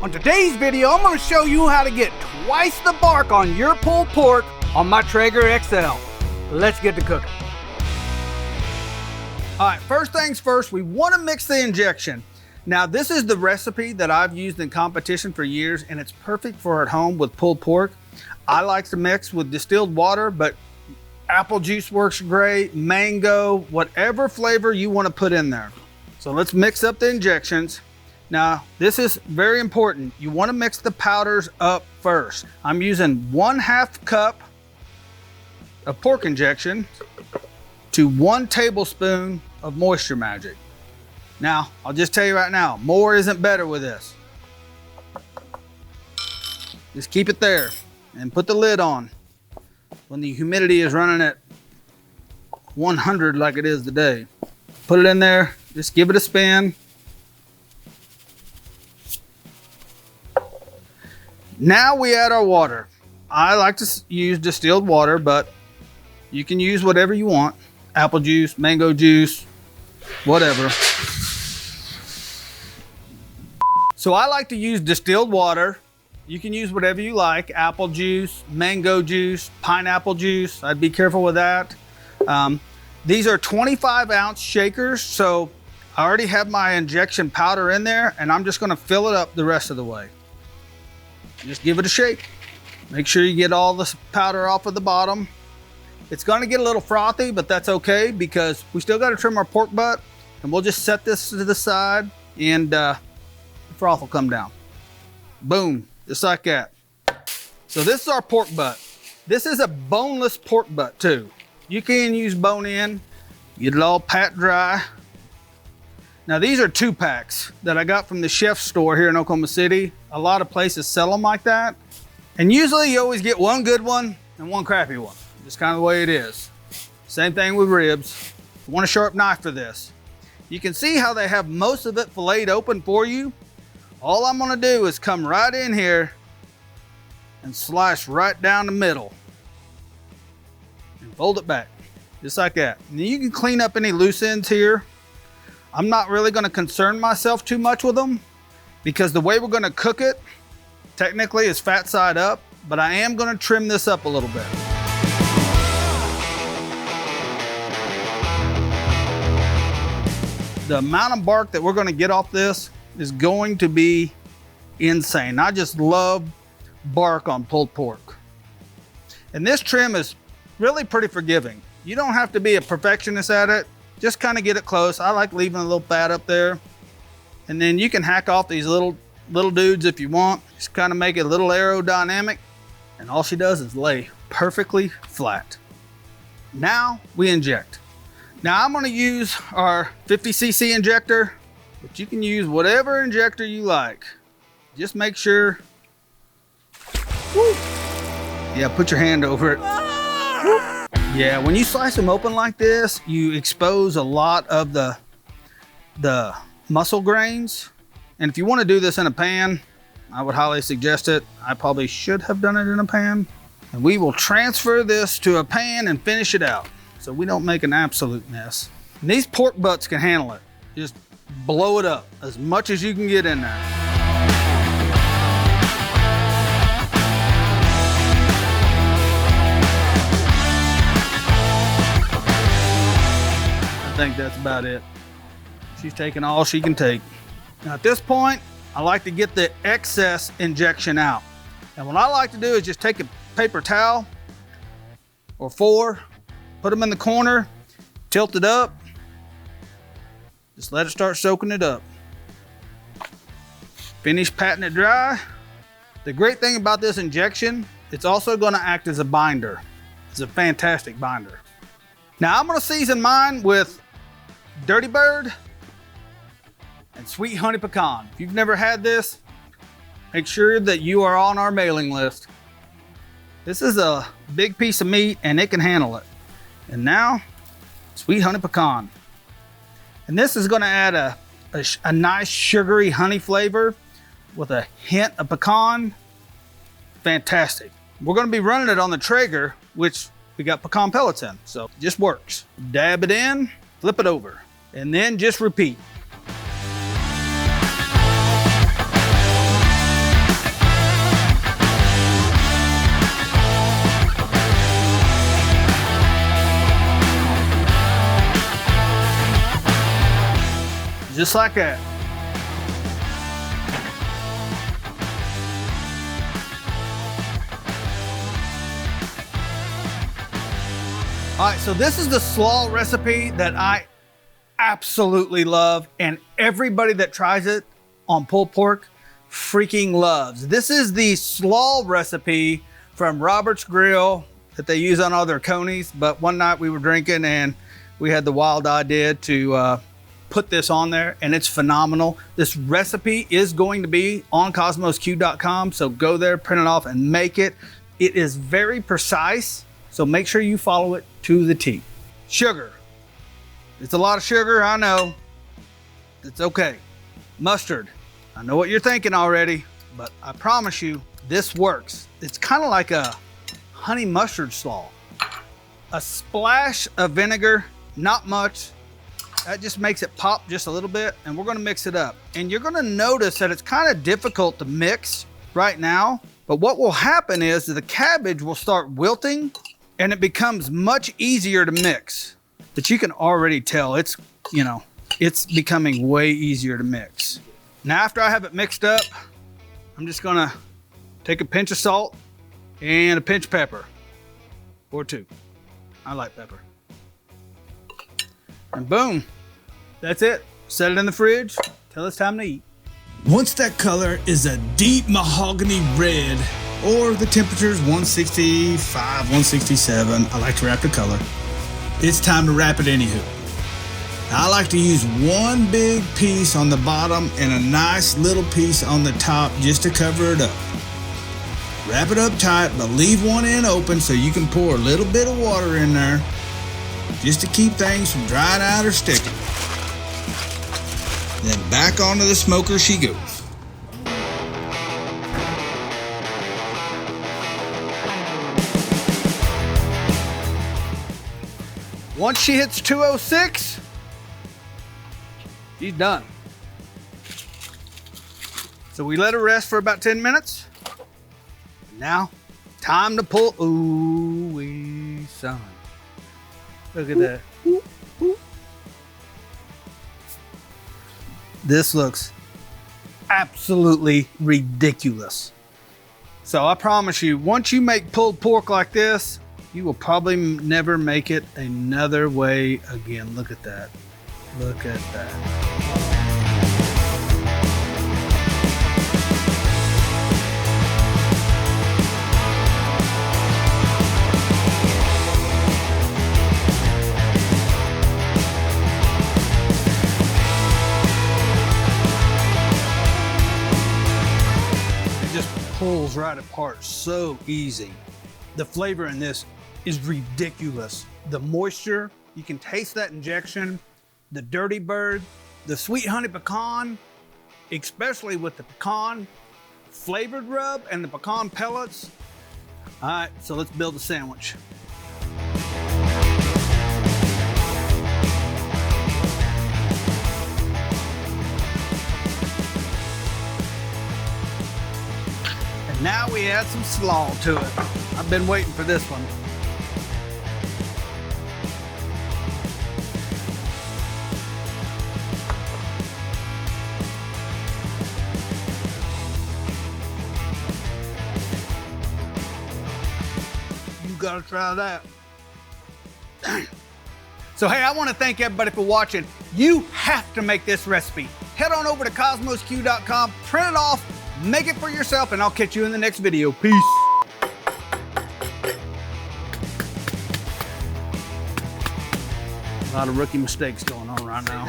On today's video, I'm going to show you how to get twice the bark on your pulled pork on my Traeger XL. Let's get to cooking. All right, first things first, we want to mix the injection. Now, this is the recipe that I've used in competition for years, and it's perfect for at home with pulled pork. I like to mix with distilled water, but apple juice works great, mango, whatever flavor you want to put in there. So let's mix up the injections. Now, this is very important. You want to mix the powders up first. I'm using 1/2 cup of pork injection to 1 tablespoon of Moisture Magic. Now, I'll just tell you right now, more isn't better with this. Just keep it there and put the lid on. When the humidity is running at 100 like it is today, put it in there, just give it a spin. Now we add our water. I like to use distilled water, but you can use whatever you want. Apple juice, mango juice, whatever. So I like to use distilled water. You can use whatever you like. Apple juice, mango juice, pineapple juice. I'd be careful with that. These are 25-ounce shakers, so I already have my injection powder in there, and I'm just gonna fill it up the rest of the way. Just give it a shake. Make sure you get all the powder off of the bottom. It's gonna get a little frothy, but that's okay because we still gotta trim our pork butt, and we'll just set this to the side and the froth will come down. Boom, just like that. So this is our pork butt. This is a boneless pork butt too. You can use bone in, get it all pat dry. Now these are 2-packs that I got from the chef store here in Oklahoma City. A lot of places sell them like that. And usually you always get one good one and one crappy one. Just kind of the way it is. Same thing with ribs. You want a sharp knife for this. You can see how they have most of it filleted open for you. All I'm gonna do is come right in here and slice right down the middle. And fold it back, just like that. And then you can clean up any loose ends here. I'm not really gonna concern myself too much with them because the way we're gonna cook it technically is fat side up, but I am gonna trim this up a little bit. The amount of bark that we're gonna get off this is going to be insane. I just love bark on pulled pork. And this trim is really pretty forgiving. You don't have to be a perfectionist at it. Just kind of get it close. I like leaving a little fat up there. And then you can hack off these little dudes if you want. Just kind of make it a little aerodynamic. And all she does is lay perfectly flat. Now we inject. Now I'm gonna use our 50cc injector, but you can use whatever injector you like. Just make sure, woo, yeah, put your hand over it. Woo. Yeah, when you slice them open like this, you expose a lot of the muscle grains. And if you want to do this in a pan, I would highly suggest it. I probably should have done it in a pan. And we will transfer this to a pan and finish it out so we don't make an absolute mess. And these pork butts can handle it. Just blow it up as much as you can get in there. I think that's about it. She's taking all she can take. Now at this point, I like to get the excess injection out. And what I like to do is just take a paper towel or 4, put them in the corner, tilt it up, just let it start soaking it up. Finish patting it dry. The great thing about this injection, it's also gonna act as a binder. It's a fantastic binder. Now I'm gonna season mine with Dirty Bird and Sweet Honey Pecan. If you've never had this, make sure that you are on our mailing list. This is a big piece of meat and it can handle it. And now, Sweet Honey Pecan. And this is gonna add a nice sugary honey flavor with a hint of pecan. Fantastic. We're gonna be running it on the Traeger, which we got pecan pellets in, so it just works. Dab it in, flip it over, and then just repeat. Just like that. All right, so this is the SLAW recipe that I absolutely love, and everybody that tries it on pulled pork freaking loves. This is the SLAW recipe from Robert's Grill that they use on all their conies, but one night we were drinking and we had the wild idea to put this on there, and it's phenomenal. This recipe is going to be on kosmosq.com, so go there, print it off, and make it. It is very precise, so make sure you follow it to the T. Sugar. It's a lot of sugar, I know. It's okay. Mustard. I know what you're thinking already, but I promise you, this works. It's kind of like a honey mustard slaw. A splash of vinegar, not much. That just makes it pop just a little bit, and we're gonna mix it up. And you're gonna notice that it's kind of difficult to mix right now, but what will happen is the cabbage will start wilting and it becomes much easier to mix. But you can already tell it's, you know, it's becoming way easier to mix. Now, after I have it mixed up, I'm just gonna take a pinch of salt and a pinch of pepper, or two. I like pepper. And boom, that's it. Set it in the fridge till it's time to eat. Once that color is a deep mahogany red, or the temperature is 165, 167, I like to wrap the color. It's time to wrap it anywho. I like to use one big piece on the bottom and a nice little piece on the top just to cover it up. Wrap it up tight, but leave one end open so you can pour a little bit of water in there just to keep things from drying out or sticking. Then back onto the smoker she goes. Once she hits 206, she's done. So we let her rest for about 10 minutes. Now, time to pull. Ooh wee, son. Look at that. Ooh, ooh. This looks absolutely ridiculous. So I promise you, once you make pulled pork like this, you will probably never make it another way again. Look at that. Look at that. It just pulls right apart so easy. The flavor in this is ridiculous. The moisture, you can taste that injection, the dirty bird, the sweet honey pecan, especially with the pecan flavored rub and the pecan pellets. All right, so let's build a sandwich. And now we add some SLAW to it. I've been waiting for this one. You gotta try that. So hey, I want to thank everybody for watching. You have to make this recipe. Head on over to kosmosq.com, print it off, make it for yourself, and I'll catch you in the next video. Peace. A lot of rookie mistakes going on right now.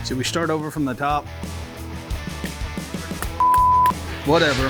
Should we start over from the top? Whatever.